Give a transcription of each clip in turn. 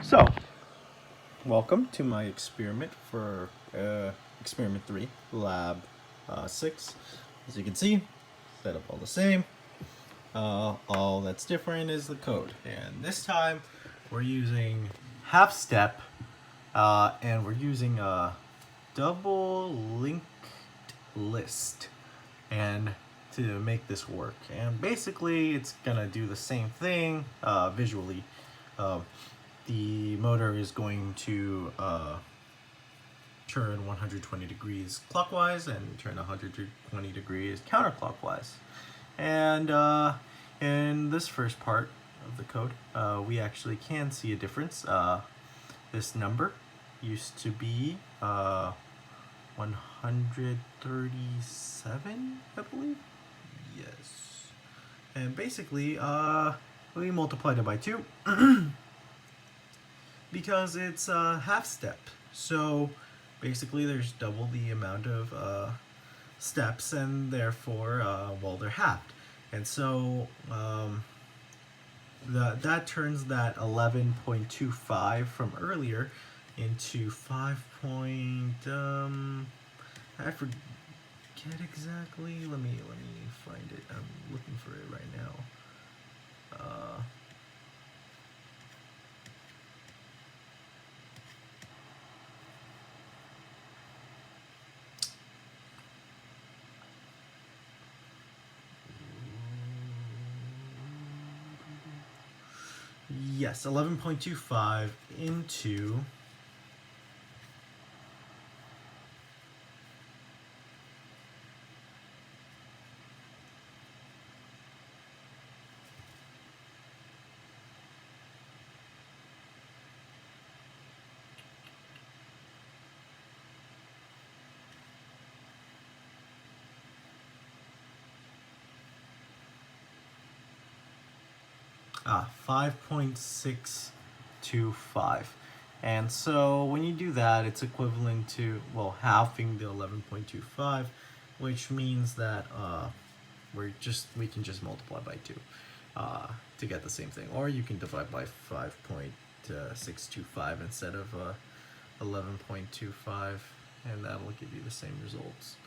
So, welcome to my experiment for experiment 3, lab 6. As you can see, setup all the same. All that's different is the code. And this time, we're using half step, and we're using a double linked list. And to make this work. And basically, it's gonna do the same thing visually. The motor is going to turn 120 degrees clockwise and turn 120 degrees counterclockwise. And in this first part of the code, we actually can see a difference. This number used to be 137, I believe. Yes. And basically, we multiplied it by 2 because it's a half step. So basically, there's double the amount of steps, and therefore, well, they're halved. And so that turns that 11.25 from earlier into 5. I forget exactly. Let me find it. I'm looking for it right now. Yes, 11.25 into 5.625. And so when you do that, it's equivalent to, well, halving the 11.25, which means that we can just multiply by 2 to get the same thing. Or you can divide by 5.625 instead of 11.25, and that'll give you the same results.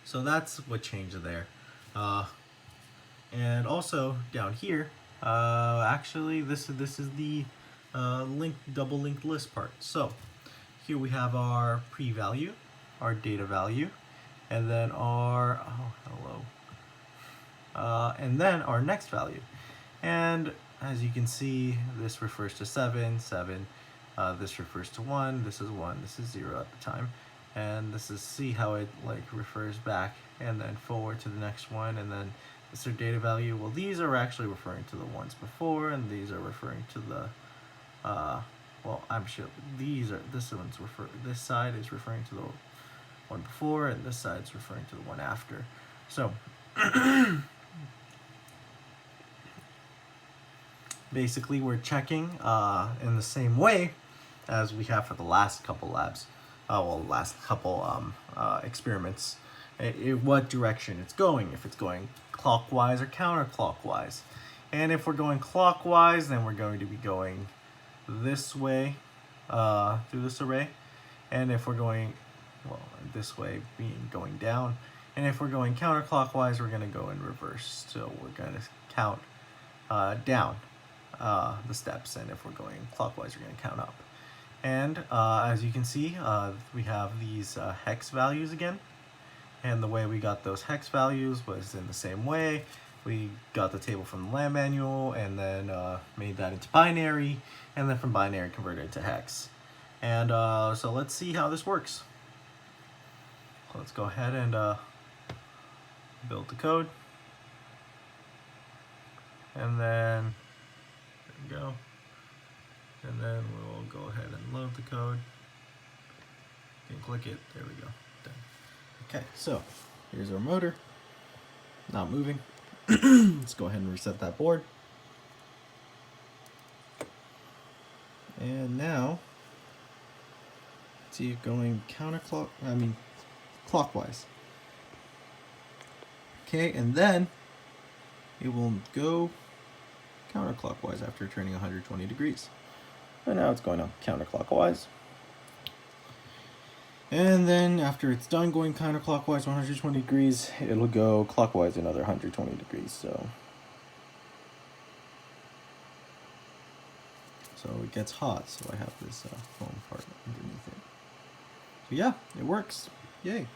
So that's what changed there. And also down here, actually this is the double linked list part. So here we have our pre-value, our data value, and then our and then our next value. And as you can see, this refers to 7. This refers to 1. This is 1. This is 0 at the time. And this is, see how it like refers back and then forward to the next one, and then this is their data value. Well, these are actually referring to the ones before, and these are referring to the well, I'm sure this side is referring to the one before, and this side is referring to the one after. So basically, we're checking in the same way as we have for the last couple labs. Last couple experiments. What direction it's going, if it's going clockwise or counterclockwise. And if we're going clockwise, then we're going to be going this way through this array. And if we're going, well, this way being going down. And if we're going counterclockwise, we're going to go in reverse. So we're going to count down the steps. And if we're going clockwise, we're going to count up. And as you can see, we have these hex values again. And the way we got those hex values was in the same way. We got the table from the Lab manual, and then made that into binary, and then from binary converted it to hex. And so let's see how this works. Let's go ahead and build the code. And then, there we go. And then we'll go ahead and load the code. You can click it, there we go, done. Okay, so here's our motor, not moving. Let's go ahead and reset that board. And now, see it going clockwise. Okay, and then it will go counterclockwise after turning 120 degrees. And now it's going counterclockwise. And then after it's done going counterclockwise 120 degrees, it'll go clockwise another 120 degrees. So it gets hot, so I have this foam part underneath it. So yeah, it works. Yay.